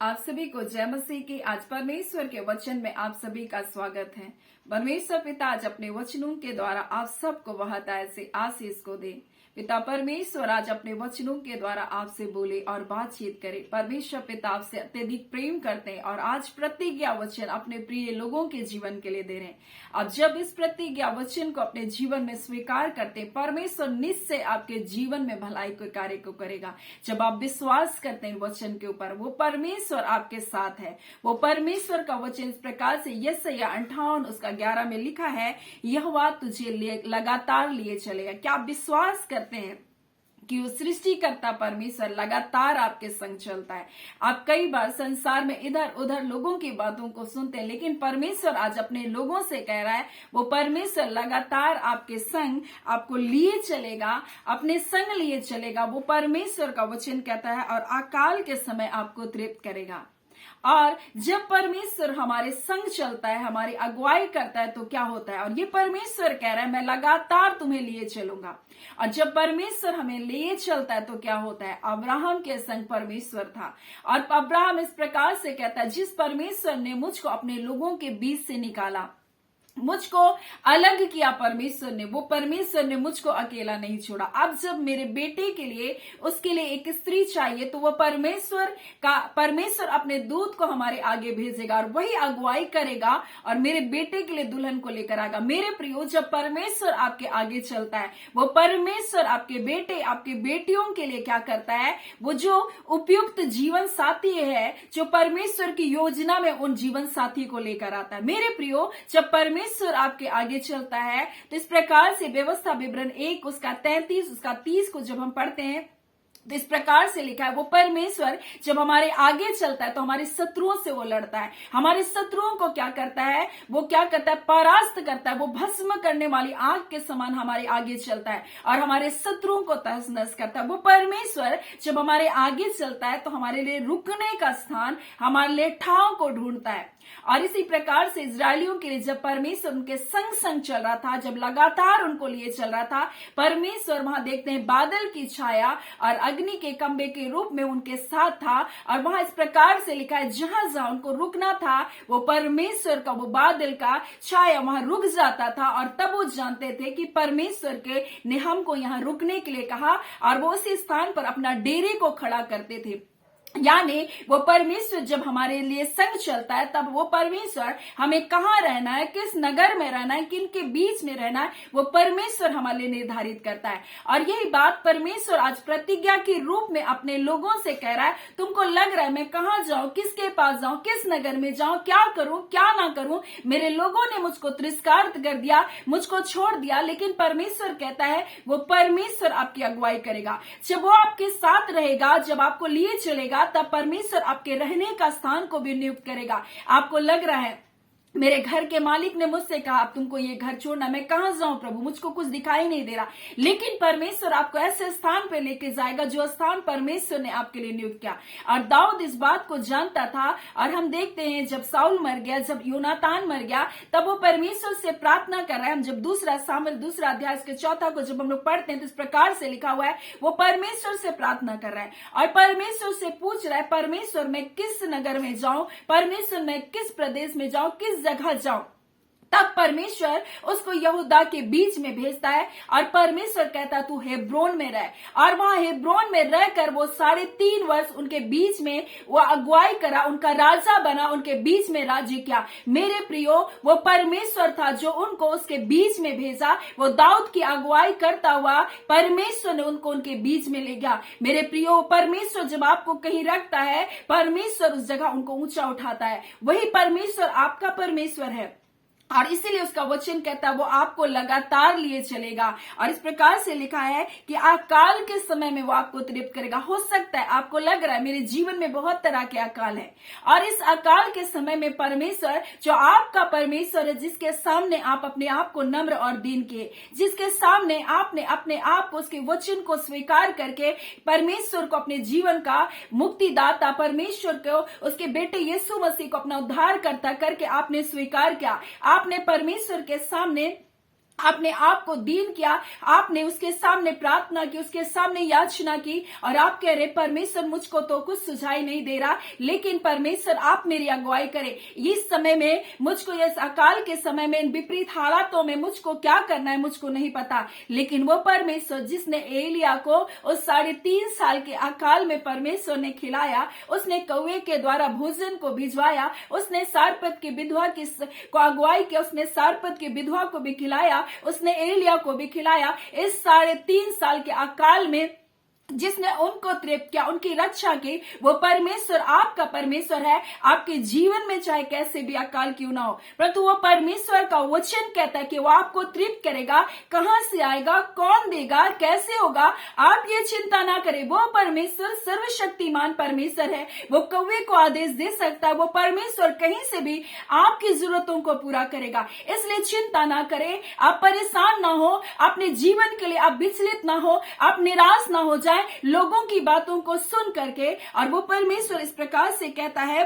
आप सभी को जय मसीह की। आज परमेश्वर के वचन में आप सभी का स्वागत है। परमेश्वर पिता आज अपने वचनों के द्वारा आप सबको वह दाय से आशीष को दे। पिता परमेश्वर आज अपने वचनों के द्वारा आपसे बोले और बातचीत करे। परमेश्वर पिता आपसे अत्यधिक प्रेम करते हैं और आज प्रतिज्ञा वचन अपने प्रिय लोगों के जीवन के लिए दे रहे हैं। अब जब इस प्रतिज्ञा वचन को अपने जीवन में स्वीकार करते हैं, परमेश्वर निश्चय आपके जीवन में भलाई के कार्य को करेगा। जब आप विश्वास करते हैं वचन के ऊपर, वो परमेश्वर आपके साथ है। वो परमेश्वर का वचन इस प्रकार से यशायाह 58:11 में लिखा है, यह बात तुझे लगातार लिए चलेगा। क्या आप विश्वास करते हैं कि वो सृष्टिकर्ता परमेश्वर लगातार आपके संग चलता है? आप कई बार संसार में इधर उधर लोगों की बातों को सुनते हैं, लेकिन परमेश्वर आज अपने लोगों से कह रहा है, वो परमेश्वर लगातार आपके संग आपको लिए चलेगा, अपने संग लिए चलेगा। वो परमेश्वर का वचन कहता है और अकाल के समय आपको तृप्त करेगा। और जब परमेश्वर हमारे संग चलता है, हमारी अगुवाई करता है, तो क्या होता है? और ये परमेश्वर कह रहा है, मैं लगातार तुम्हें लिए चलूंगा। और जब परमेश्वर हमें लिए चलता है तो क्या होता है? अब्राहम के संग परमेश्वर था और अब्राहम इस प्रकार से कहता है, जिस परमेश्वर ने मुझको अपने लोगों के बीच से निकाला, मुझको अलग किया परमेश्वर ने, वो परमेश्वर ने मुझको अकेला नहीं छोड़ा। अब जब मेरे बेटे के लिए, उसके लिए एक स्त्री चाहिए, तो वो परमेश्वर अपने दूत को हमारे आगे भेजेगा और वही अगुवाई करेगा और मेरे बेटे के लिए दुल्हन को लेकर आएगा। मेरे प्रियो, जब परमेश्वर आपके आगे चलता है, वो परमेश्वर आपके बेटे, आपके बेटियों के लिए क्या करता है? वो जो उपयुक्त जीवन साथी है, जो परमेश्वर की योजना में उन जीवन साथी को लेकर आता है। मेरे प्रियो, जब परमेश्वर आपके आगे चलता है तो इस प्रकार से व्यवस्था विवरण 1 उसका 33 उसका 30 को जब हम पढ़ते हैं तो इस प्रकार से लिखा है, वो परमेश्वर जब हमारे आगे चलता है तो हमारे शत्रुओं से वो लड़ता है। हमारे शत्रुओं को क्या करता है? वो क्या करता है? परास्त करता है। वो भस्म करने वाली आग के समान हमारे आगे चलता है और हमारे शत्रुओं को तहस नहस करता है। वो परमेश्वर जब हमारे आगे चलता है तो हमारे लिए रुकने का स्थान, हमारे लिए ठाव को ढूंढता है। और इसी प्रकार से इजरायलियों के लिए जब परमेश्वर उनके संग संग चल रहा था, जब लगातार उनको लिए चल रहा था, परमेश्वर वहां देखते हैं बादल की छाया और अग्नि के खंभे के रूप में उनके साथ था। और वहां इस प्रकार से लिखा है, जहां जहां उनको रुकना था, वो परमेश्वर का वो बादल का छाया वहां रुक जाता था। और तब वो जानते थे कि परमेश्वर के ने हमको यहां रुकने के लिए कहा और वो उसी स्थान पर अपना डेरे को खड़ा करते थे। यानी वो परमेश्वर जब हमारे लिए संग चलता है, तब वो परमेश्वर हमें कहाँ रहना है, किस नगर में रहना है, किन के बीच में रहना है, वो परमेश्वर हमारे लिए निर्धारित करता है। और यही बात परमेश्वर आज प्रतिज्ञा के रूप में अपने लोगों से कह रहा है। तुमको लग रहा है मैं कहाँ जाऊं, किसके पास जाऊं, किस नगर में जाऊं, क्या करूं क्या ना करूं? मेरे लोगों ने मुझको तिरस्कार कर दिया, मुझको छोड़ दिया, लेकिन परमेश्वर कहता है वो परमेश्वर आपकी अगुवाई करेगा। जब वो आपके साथ रहेगा, जब आपको लिए चलेगा, तब परमेश्वर आपके रहने का स्थान को भी नियुक्त करेगा। आपको लग रहा है मेरे घर के मालिक ने मुझसे कहा अब तुमको ये घर छोड़ना, मैं कहां जाऊं प्रभु, मुझको कुछ दिखाई नहीं दे रहा। लेकिन परमेश्वर आपको ऐसे स्थान पे लेके जाएगा जो स्थान परमेश्वर ने आपके लिए नियुक्त किया। और दाऊद इस बात को जानता था। और हम देखते हैं जब साउल मर गया, जब योनातान मर गया, तब वो परमेश्वर से प्रार्थना कर रहा है। हम जब 2 सामुएल 2 अध्याय के 4 को जब हम लोग पढ़ते हैं तो इस प्रकार से लिखा हुआ है, वो परमेश्वर से प्रार्थना कर रहा है और परमेश्वर से पूछ रहा है, परमेश्वर मैं किस नगर में जाऊं, परमेश्वर मैं किस प्रदेश में जाऊं, किस जगह जाऊं। तब परमेश्वर उसको यहूदा के बीच में भेजता है और परमेश्वर कहता तू हेब्रोन में रह। और वहां हेब्रोन में रहकर वो 3.5 वर्ष उनके बीच में वो अगुवाई करा, उनका राजा बना, उनके बीच में राज्य किया। मेरे प्रियो, वो परमेश्वर था जो उनको उसके बीच में भेजा। वो दाऊद की अगुवाई करता हुआ परमेश्वर ने उनको उनके बीच में ले गया। मेरे प्रियो, परमेश्वर जब आपको कहीं रखता है, परमेश्वर उस जगह उनको ऊंचा उठाता है। वही परमेश्वर आपका परमेश्वर है और इसीलिए उसका वचन कहता है वो आपको लगातार लिए चलेगा। और इस प्रकार से लिखा है कि अकाल के समय में वो आपको तृप्त करेगा। हो सकता है आपको लग रहा है मेरे जीवन में बहुत तरह के अकाल है, और इस अकाल के समय में परमेश्वर जो आपका परमेश्वर है, जिसके सामने आप अपने आप को नम्र और दीन किए, जिसके सामने आपने अपने आप को, उसके वचन को स्वीकार करके परमेश्वर को अपने जीवन का मुक्तिदाता, परमेश्वर को, उसके बेटे यीशु मसीह को अपना उद्धार करता करके आपने स्वीकार किया। आपने परमेश्वर के सामने आपने आप को दीन किया, आपने उसके सामने प्रार्थना की, उसके सामने याचना की, और आप कह रहे परमेश्वर मुझको तो कुछ सुझाई नहीं दे रहा, लेकिन परमेश्वर आप मेरी अगुवाई करें। इस समय में मुझको, इस अकाल के समय में, इन विपरीत हालातों में मुझको क्या करना है मुझको नहीं पता, लेकिन वो परमेश्वर जिसने एलिया को उस 3.5 साल के अकाल में परमेश्वर ने खिलाया, उसने कौवे के द्वारा भोजन को भिजवाया, उसने सारपत की विधवा को अगुवाई किया, उसने सारपत की विधवा को भी खिलाया, उसने एलिया को भी खिलाया। इस 3.5 साल के अकाल में जिसने उनको तृप्त किया, उनकी रक्षा की, वो परमेश्वर आपका परमेश्वर है। आपके जीवन में चाहे कैसे भी अकाल क्यों ना हो, परंतु वो परमेश्वर का वचन कहता है कि वो आपको तृप्त करेगा। कहां से आएगा, कौन देगा, कैसे होगा, आप ये चिंता ना करें। वो परमेश्वर सर्वशक्तिमान परमेश्वर है, वो कौवे को आदेश दे सकता है, वो परमेश्वर कहीं से भी आपकी जरूरतों को पूरा करेगा। इसलिए चिंता ना करें, आप परेशान ना हो, अपने जीवन के लिए आप विचलित ना हो, आप निराश ना हो जाए लोगों की बातों को सुन करके। और वो परमेश्वर इस प्रकार से कहता है,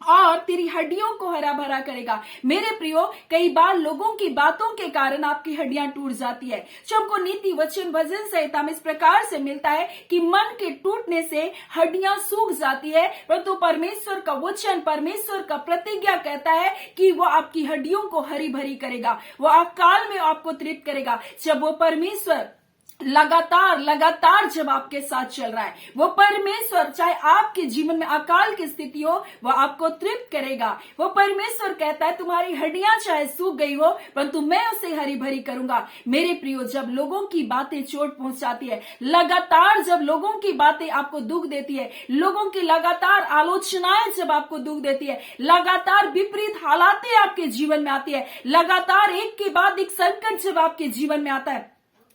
और तेरी हड्डियों को हरा भरा करेगा। मेरे प्रियो, कई बार लोगों की बातों के कारण आपकी हड्डियां टूट जाती है। जो हमको नीति वचन भजन संहिता में इस प्रकार से मिलता है कि मन के टूटने से हड्डियां सूख जाती है, परंतु परमेश्वर का वचन, परमेश्वर का प्रतिज्ञा कहता है कि वो आपकी हड्डियों को हरी भरी करेगा, वो अकाल में आपको तृप्त करेगा। जब वो परमेश्वर लगातार जब आपके साथ चल रहा है, वो परमेश्वर चाहे आपके जीवन में अकाल की स्थिति हो, वो आपको तृप्त करेगा। वो परमेश्वर कहता है तुम्हारी हड्डियां चाहे सूख गई हो, परंतु मैं उसे हरी भरी करूंगा। मेरे प्रियो, जब लोगों की बातें चोट पहुंचाती है, लगातार जब लोगों की बातें आपको दुख देती है, लोगों की लगातार आलोचनाएं जब आपको दुख देती है, लगातार विपरीत हालातें आपके जीवन में आती है, लगातार एक के बाद एक संकट जब आपके जीवन में आता है,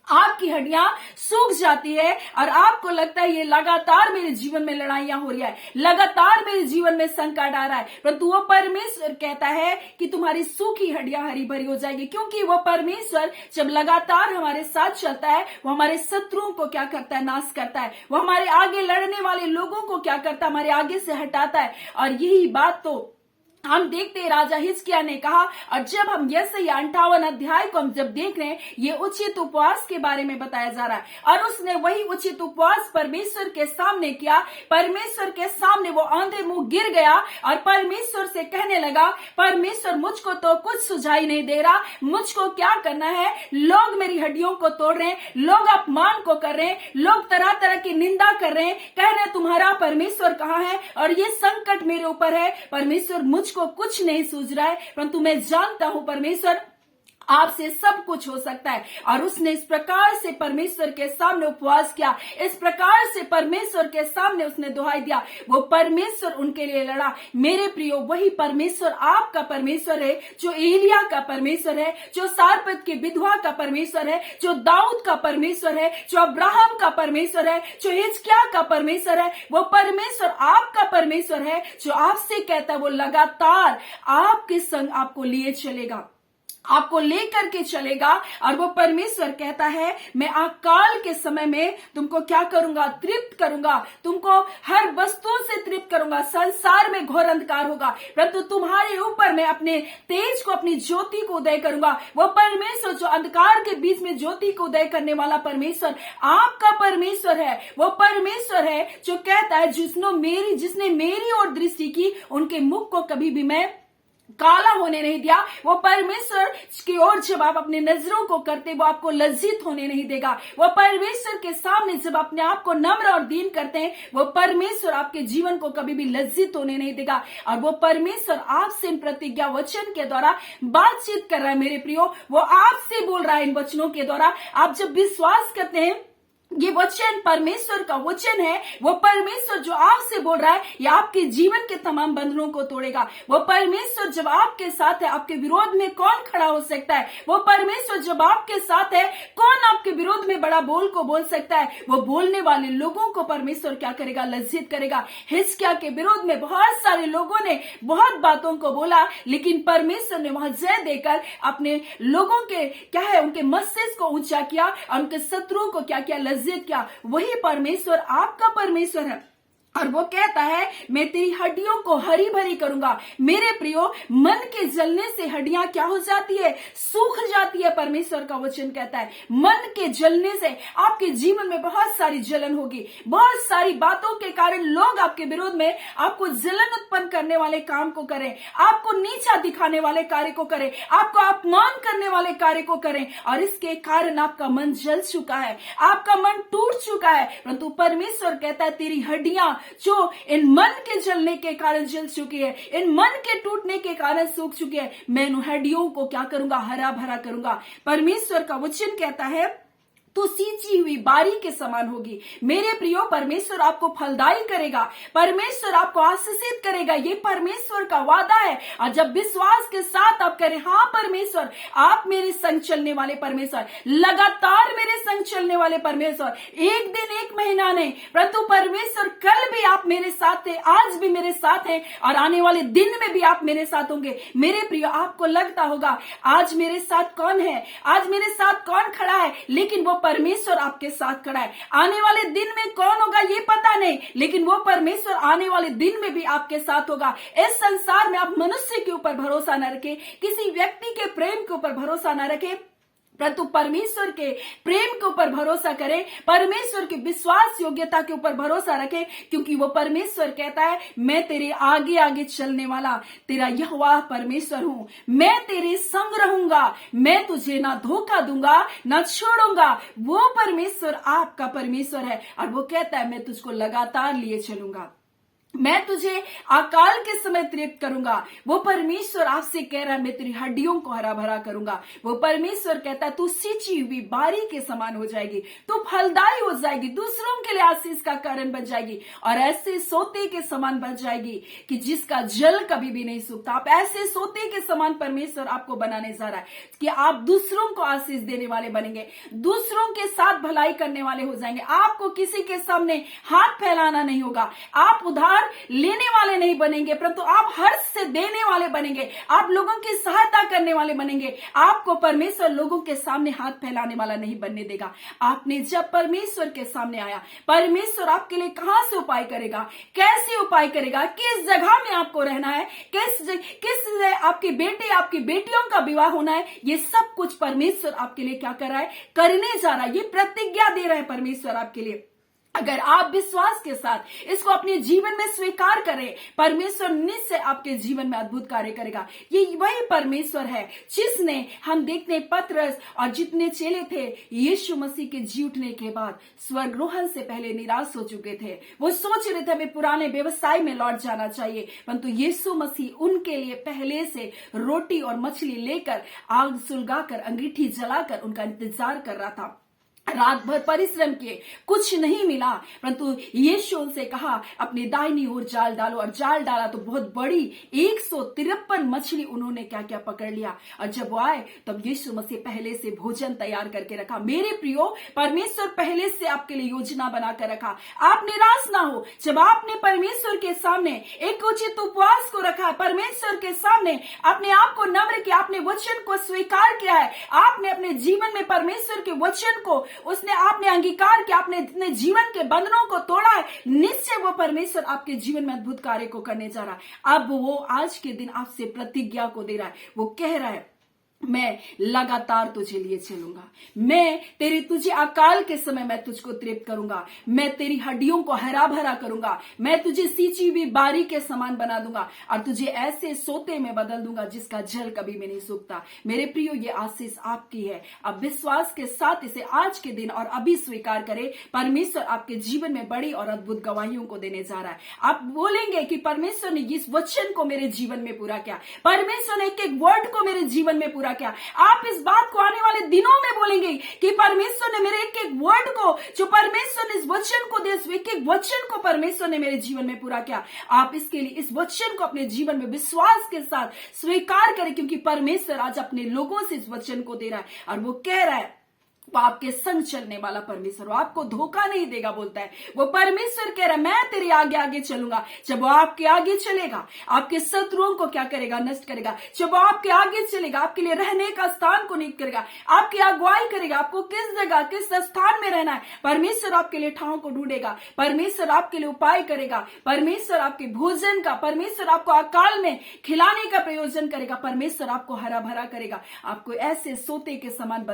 आपकी हड्डियां सूख जाती है और आपको लगता है ये लगातार मेरे जीवन में लड़ाइयां हो रही है, लगातार मेरे जीवन में संकट आ रहा है, परंतु वो परमेश्वर कहता है कि तुम्हारी सूखी हड्डियां हरी भरी हो जाएगी। क्योंकि वो परमेश्वर जब लगातार हमारे साथ चलता है, वो हमारे शत्रुओं को क्या करता है, नाश करता है। वो हमारे आगे लड़ने वाले लोगों को क्या करता है, हमारे आगे से हटाता है। और यही बात तो हम देखते हैं राजा हिजकिय्याह ने कहा। और जब हम यशायाह 58 अध्याय को हम जब देख रहे हैं, ये उचित उपवास के बारे में बताया जा रहा है, और उसने वही उचित उपवास परमेश्वर के सामने किया। परमेश्वर के सामने वो आंधे मुंह गिर गया और परमेश्वर से कहने लगा, परमेश्वर मुझको तो कुछ सुझाई नहीं दे रहा, मुझको क्या करना है। लोग मेरी हड्डियों को तोड़ रहे हैं, लोग अपमान को कर रहे हैं, लोग तरह तरह की निंदा कर रहे हैं, कह रहे हैं तुम्हारा परमेश्वर कहाँ है, और ये संकट मेरे ऊपर है। परमेश्वर मुझको कुछ नहीं सूझ रहा है, परंतु मैं जानता हूं परमेश्वर आपसे सब कुछ हो सकता है। और उसने इस प्रकार से परमेश्वर के सामने उपवास किया, इस प्रकार से परमेश्वर के सामने उसने दुहाई दिया। वो परमेश्वर उनके लिए लड़ा। मेरे प्रियो, वही परमेश्वर आपका परमेश्वर है, जो एलिया का परमेश्वर है, जो सारपत की विधवा का परमेश्वर है, जो दाऊद का परमेश्वर है, जो अब्राहम का परमेश्वर है, जो हिजकिय्याह का परमेश्वर है। वो परमेश्वर आपका परमेश्वर है, जो आपसे कहता है वो लगातार आपके संग आपको लिए चलेगा, आपको लेकर के चलेगा। और वो परमेश्वर कहता है मैं अकाल के समय में तुमको क्या करूंगा, तृप्त करूंगा, तुमको हर वस्तु से तृप्त करूंगा। संसार में घोर अंधकार होगा, परंतु तुम्हारे ऊपर मैं अपने तेज को, अपनी ज्योति को उदय करूंगा। वो परमेश्वर जो अंधकार के बीच में ज्योति को उदय करने वाला परमेश्वर आपका परमेश्वर है। वो परमेश्वर है जो कहता है जिसने मेरी ओर दृष्टि की, उनके मुख को कभी भी मैं काला होने नहीं दिया। वो परमेश्वर की ओर जब आप अपने नजरों को करते, वो आपको लज्जित होने नहीं देगा। वो परमेश्वर के सामने जब अपने आप को नम्र और दीन करते हैं, वो परमेश्वर आपके जीवन को कभी भी लज्जित होने नहीं देगा। और वो परमेश्वर आपसे इन प्रतिज्ञा वचन के द्वारा बातचीत कर रहा है। मेरे प्रियो, वो आपसे बोल रहा है इन वचनों के द्वारा। आप जब विश्वास करते हैं, ये वचन परमेश्वर का वचन है, वो परमेश्वर जो आपसे बोल रहा है, ये आपके जीवन के तमाम बंधनों को तोड़ेगा। वो परमेश्वर जब आपके साथ है, आपके विरोध में कौन खड़ा हो सकता है। वो परमेश्वर जब आपके साथ है, कौन आपके विरोध में बड़ा बोल को बोल सकता है। वो बोलने वाले लोगों को परमेश्वर क्या करेगा, लज्जित करेगा। हिजकिय्याह के विरोध में बहुत सारे लोगों ने बहुत बातों को बोला, लेकिन परमेश्वर ने वहां जय देकर अपने लोगों के क्या है, उनके मस्तिष्क को ऊंचा किया और उनके शत्रुओं को क्या किया, लज्जित किया। वही परमेश्वर आपका परमेश्वर है। और वो कहता है मैं तेरी हड्डियों को हरी भरी करूंगा। मेरे प्रियो, मन के जलने से हड्डियां क्या हो जाती है? सूख जाती है। परमेश्वर का वचन कहता है मन के जलने से आपके जीवन में बहुत सारी जलन होगी। बहुत सारी बातों के कारण लोग आपके विरोध में आपको जलन उत्पन्न करने वाले काम को करें, आपको नीचा दिखाने वाले कार्य को करें, आपको अपमान करने वाले कार्य को करें, और इसके कारण आपका मन जल चुका है, आपका मन टूट चुका है। परंतु परमेश्वर कहता है तेरी हड्डियां जो इन मन के जलने के कारण जल चुकी है, इन मन के टूटने के कारण सूख चुकी है, मैं इन हड्डियों को क्या करूंगा? हरा भरा करूंगा। परमेश्वर का वचन कहता है तो सींची हुई बारी के समान होगी। मेरे प्रियो, परमेश्वर आपको फलदायी करेगा, परमेश्वर आपको आशीषित करेगा। ये परमेश्वर का वादा है। और जब विश्वास के साथ आप करें, हाँ परमेश्वर आप मेरे संग चलने वाले परमेश्वर, लगातार मेरे संग चलने वाले परमेश्वर, एक दिन एक महीना नहीं, परंतु परमेश्वर कल भी आप मेरे साथ थे, आज भी मेरे साथ हैं, और आने वाले दिन में भी आप मेरे साथ होंगे। मेरे प्रियो, आपको लगता होगा आज मेरे साथ कौन है, आज मेरे साथ कौन खड़ा है, लेकिन वो परमेश्वर आपके साथ खड़ा है। आने वाले दिन में कौन होगा ये पता नहीं, लेकिन वो परमेश्वर आने वाले दिन में भी आपके साथ होगा। इस संसार में आप मनुष्य के ऊपर भरोसा न रखें, किसी व्यक्ति के प्रेम के ऊपर भरोसा न रखें, परंतु परमेश्वर के प्रेम के ऊपर भरोसा करें, परमेश्वर की विश्वास योग्यता के ऊपर भरोसा रखें, क्योंकि वो परमेश्वर कहता है मैं तेरे आगे आगे चलने वाला तेरा यहोवा परमेश्वर हूं, मैं तेरे संग रहूंगा, मैं तुझे ना धोखा दूंगा ना छोड़ूंगा। वो परमेश्वर आपका परमेश्वर है, और वो कहता है मैं तुझको लगातार लिए चलूंगा, मैं तुझे अकाल के समय तृप्त करूंगा। वो परमेश्वर आपसे कह रहा है मैं तेरी हड्डियों को हरा भरा करूंगा। वो परमेश्वर कहता है तू सींची हुई बारी के समान हो जाएगी, तू फलदायी हो जाएगी, दूसरों के लिए आशीष का कारण बन जाएगी, और ऐसे सोते के समान बन जाएगी कि जिसका जल कभी भी नहीं सूखता। आप ऐसे सोते के समान परमेश्वर आपको बनाने जा रहा है कि आप दूसरों को आशीष देने वाले बनेंगे, दूसरों के साथ भलाई करने वाले हो जाएंगे। आपको किसी के सामने हाथ फैलाना नहीं होगा, आप उधार लेने वाले नहीं बनेंगे, परंतु आप हर्ष से देने वाले बनेंगे, आप लोगों की सहायता करने वाले बनेंगे। आपको परमेश्वर लोगों के सामने हाथ फैलाने वाला नहीं बनने देगा। आपने जब परमेश्वर के सामने आया, परमेश्वर आपके लिए कहां से उपाय करेगा, कैसे उपाय करेगा, किस जगह में आपको रहना है, किस आपके बेटे आपकी बेटियों का विवाह होना है, ये सब कुछ परमेश्वर आपके लिए क्या कर रहा है, करने जा रहा है। ये प्रतिज्ञा दे रहा है परमेश्वर आपके लिए। अगर आप विश्वास के साथ इसको अपने जीवन में स्वीकार करें, परमेश्वर निश्चय आपके जीवन में अद्भुत कार्य करेगा। ये वही परमेश्वर है जिसने, हम देखते हैं पतरस और जितने चेले थे यीशु मसीह के जी उठने के बाद स्वर्गरोहण से पहले निराश हो चुके थे। वो सोच रहे थे हमें पुराने व्यवसाय में लौट जाना चाहिए, परंतु यीशु मसीह उनके लिए पहले से रोटी और मछली लेकर, आग सुलगाकर, अंगीठी जलाकर उनका इंतजार कर रहा था। रात भर परिश्रम किए, कुछ नहीं मिला, परंतु यीशु उनसे कहा अपनी दाहिनी ओर जाल डालो, और जाल डाला तो बहुत बड़ी 153 मछली उन्होंने क्या क्या पकड़ लिया। और जब वो आए तब यीशु मसीह पहले से भोजन तैयार करके रखा। मेरे प्रियो, परमेश्वर पहले से आपके लिए योजना बनाकर रखा। आप निराश ना हो। जब आपने परमेश्वर के सामने एक उचित उपवास को रखा, परमेश्वर के सामने अपने आप को नम्र किया, आपने वचन को स्वीकार किया है, आपने अपने जीवन में परमेश्वर के वचन को आपने अंगीकार किया, आपने अपने जीवन के बंधनों को तोड़ा है, निश्चय वो परमेश्वर आपके जीवन में अद्भुत कार्य को करने जा रहा है। अब वो आज के दिन आपसे प्रतिज्ञा को दे रहा है। वो कह रहा है मैं लगातार तुझे लिए चलूंगा, मैं तुझे अकाल के समय मैं तुझको तृप्त करूंगा, मैं तेरी हड्डियों को हरा भरा करूंगा, मैं तुझे सींची हुई बारी के समान बना दूंगा, और तुझे ऐसे सोते में बदल दूंगा जिसका जल कभी भी नहीं सूखता। मेरे प्रियो, ये आशीष आपकी है। अब विश्वास के साथ इसे आज के दिन और अभी स्वीकार करें। परमेश्वर आपके जीवन में बड़ी और अद्भुत गवाहियों को देने जा रहा है। आप बोलेंगे कि परमेश्वर ने इस वचन को मेरे जीवन में पूरा किया, परमेश्वर ने एक एक वर्ड को मेरे जीवन में पूरा क्या। आप इस बात को आने वाले दिनों में बोलेंगे कि परमेश्वर ने मेरे एक एक वर्ड को, जो परमेश्वर ने इस वचन को दिया, एक एक वचन को परमेश्वर ने मेरे जीवन में पूरा किया। आप इसके लिए इस वचन को अपने जीवन में विश्वास के साथ स्वीकार करें, क्योंकि परमेश्वर आज अपने लोगों से इस वचन को दे रहा है, और वो कह रहा है वो आपके संग चलने वाला परमेश्वर, वो आपको धोखा नहीं देगा बोलता है। वो परमेश्वर कह रहा है मैं तेरे आगे आगे चलूंगा। जब वो आपके आगे चलेगा, आपके शत्रुओं को क्या करेगा? नष्ट करेगा। जब वो आपके आगे चलेगा, आपके लिए रहने का स्थान को नियुक्त करेगा, आपकी अगुवाई करेगा, आपको किस जगह किस स्थान में रहना है परमेश्वर आपके लिए ठाव को ढूंढेगा, परमेश्वर आपके लिए उपाय करेगा, परमेश्वर आपके भोजन का, परमेश्वर आपको अकाल में खिलाने का प्रयोजन करेगा, परमेश्वर आपको हरा भरा करेगा, आपको ऐसे सोते के समान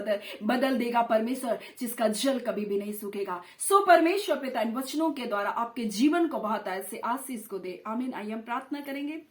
बदल देगा परमेश्वर, जिसका जल कभी भी नहीं सूखेगा। सो परमेश्वर पिता इन वचनों के द्वारा आपके जीवन को बहुत ऐसे आशीष को दे। आमीन। आइए हम प्रार्थना करेंगे।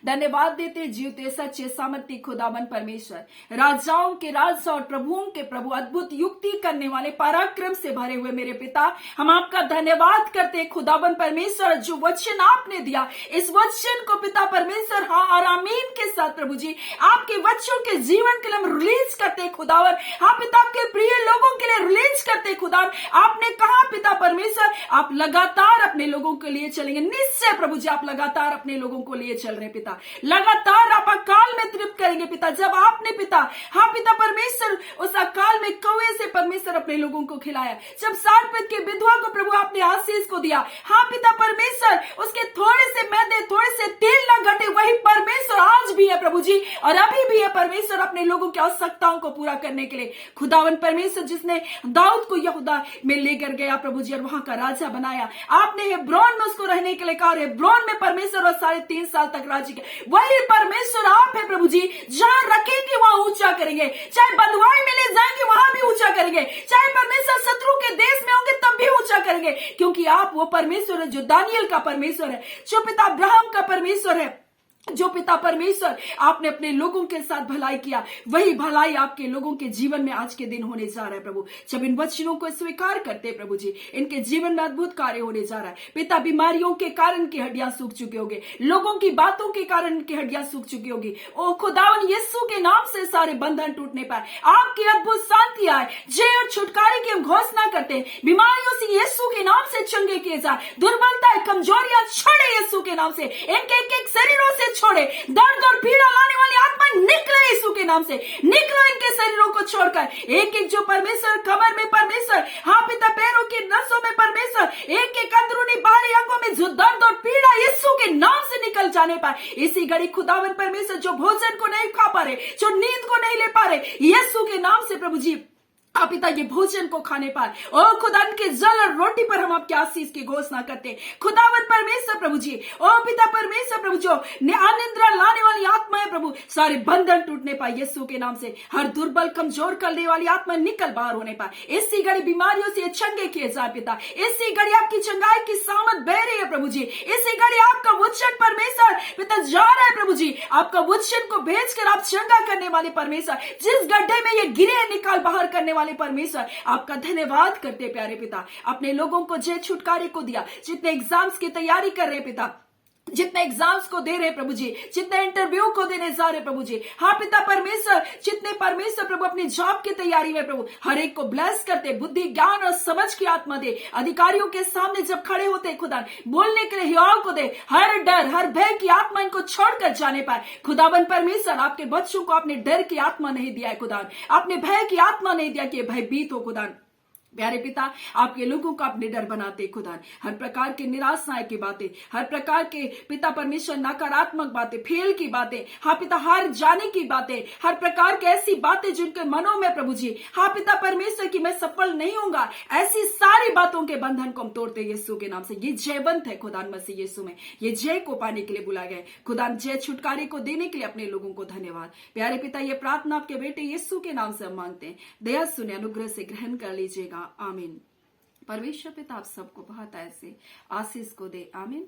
धन्यवाद देते जीवते सच्चे सामर्थ्य खुदावन परमेश्वर, राजाओं के राजा और प्रभुओं के प्रभु, अद्भुत युक्ति करने वाले, पराक्रम से भरे हुए मेरे पिता, हम आपका धन्यवाद करते खुदावन परमेश्वर, जो वचन आपने दिया इस वचन को पिता परमेश्वर हाँ और आमीन के साथ प्रभु जी आपके बच्चों के जीवन के लिए हम रिलीज करते खुदावन। हाँ पिता, आपके प्रिय लोगों के लिए रिलीज करते खुदावन। आपने कहा पिता परमेश्वर आप लगातार अपने लोगों के लिए चलेंगे। निश्चय प्रभु जी आप लगातार अपने लोगों को लिए चल रहे पिता, लगातार आप अकाल में तृप्त करेंगे पिता। जब आपने पिता हाँ पिता परमेश्वर उस अकाल में कौवे से परमेश्वर अपने लोगों को खिलाया, जब सारपत की विधवा को प्रभु आपने आशीष को दिया, हाँ पिता परमेश्वर उसके थोड़े से मैदे थोड़े से तेल न घटे, वही परमेश्वर आज भी है प्रभु जी और अभी भी है परमेश्वर अपने लोगों की आवश्यकताओं को पूरा करने के लिए। खुदावन परमेश्वर जिसने दाऊद को यहूदा में लेकर गया प्रभु जी और वहां का राजा बनाया, आपने हेब्रोन में उसको रहने के लिए कहा, हेब्रोन में परमेश्वर और 3.5 साल तक राज्य किया। वही परमेश्वर आप है प्रभु जी, जहां रखेंगे वहां ऊंचा करेंगे, चाहे बंधुआई में ले जाएंगे वहां भी ऊंचा करेंगे, चाहे परमेश्वर शत्रु के देश में होंगे तब भी ऊंचा करेंगे, क्योंकि आप वो परमेश्वर है जो दानियल का परमेश्वर है, जो पिता अब्राहम का परमेश्वर है, जो पिता परमेश्वर आपने अपने लोगों के साथ भलाई किया, वही भलाई आपके लोगों के जीवन में आज के दिन होने जा रहा है प्रभु। जब इन वचनों को स्वीकार करते हैं प्रभु जी, इनके जीवन में अद्भुत कार्य होने जा रहा है पिता। बीमारियों के कारण की हड्डियां सूख चुकी होगी, लोगों की बातों के कारण की हड्डियां सूख चुकी होगी। ओ खुदावन यीशु के नाम से सारे बंधन टूटने पाए, आपकी अद्भुत शांति आए, जय और छुटकारे की हम घोषणा करते हैं। बीमारियों से यीशु के नाम से चंगे किए जाए, दुर्बलता कमजोरियां छोड़े यीशु के नाम से, इनके एक शरीरों से छोड़े, दर्द और पीड़ा लाने वाली आत्मा निकले यीशु के नाम से, निकलो इनके शरीरों को छोड़कर। एक एक जो परमेश्वर कमर में परमेश्वर, हाँ पिता पैरों की नसों में परमेश्वर, एक एक अंदरूनी बाहरी अंगों में जो दर्द और पीड़ा यीशु के नाम से निकल जाने पाए, इसी घड़ी खुदावन परमेश्वर जो भोजन को नहीं खा पा रहे, जो नींद को नहीं ले पा रहे, यीशु के नाम से प्रभु जी आप पिता ये भोजन को खाने पाए। ओ खुदा के जल और रोटी पर हम आपके आशीष की घोषणा करते हैं खुदावन परमेश्वर प्रभु जी। ओ पिता परमेश्वर प्रभु जो अनिद्रा लाने वाली आत्मा है प्रभु, सारे बंधन टूटने पाए यीशु के नाम से, हर दुर्बल कमजोर करने वाली आत्मा निकल बाहर होने पाए, इसी घड़ी बीमारियों से चंगे किए जाए पिता, इसी घड़ी आपकी चंगाई की सामत बह रही है प्रभु जी, इसी घड़ी आपका वचन परमेश्वर पिता जा रहा है प्रभु जी, आपका वचन को भेजकर आप चंगा करने वाले परमेश्वर, जिस गड्ढे में ये गिरे निकाल बाहर करने वाले परमेश्वर, आपका धन्यवाद करते प्यारे पिता। अपने लोगों को जय छुटकारे को दिया, जितने एग्जाम्स की तैयारी कर रहे पिता, जितने एग्जाम्स को दे रहे प्रभु जी, जितने इंटरव्यू को देने जा रहे प्रभु जी, हाँ पिता परमेश्वर जितने परमेश्वर प्रभु अपनी जॉब की तैयारी में प्रभु, हर एक को ब्लेस करते, बुद्धि ज्ञान और समझ की आत्मा दे, अधिकारियों के सामने जब खड़े होते खुदा बोलने के लिए हियाव को दे, हर डर हर भय की आत्मा इनको छोड़कर जाने पाए खुदावन परमेश्वर। आपके बच्चों को आपने डर की आत्मा नहीं दिया है खुदा, आपने भय की आत्मा नहीं दिया कि भयभीत हो खुदा। प्यारे पिता आपके लोगों को आप निडर बनाते खुदा, हर प्रकार के निराशाएं की बातें, हर प्रकार के पिता परमेश्वर नकारात्मक बातें, फेल की बातें, हाँ पिता हार जाने की बातें, हर प्रकार की ऐसी बातें जिनके मनों में प्रभु जी, हाँ पिता परमेश्वर की मैं सफल नहीं होऊंगा, ऐसी सारी बातों के बंधन को हम तोड़ते यीशु के नाम से। ये जयवंत है खुदा मसीह यीशु में, ये जय को पाने के लिए बुलाए गए खुदा, जय छुटकारे को देने के लिए अपने लोगों को धन्यवाद। प्यारे पिता ये प्रार्थना आपके बेटे यीशु के नाम से हम मांगते हैं, दया सुने अनुग्रह से ग्रहण कर लीजिएगा, आमीन। परमेश्वर पिता आप सबको बहुत ऐसे आशीष को दे, आमीन।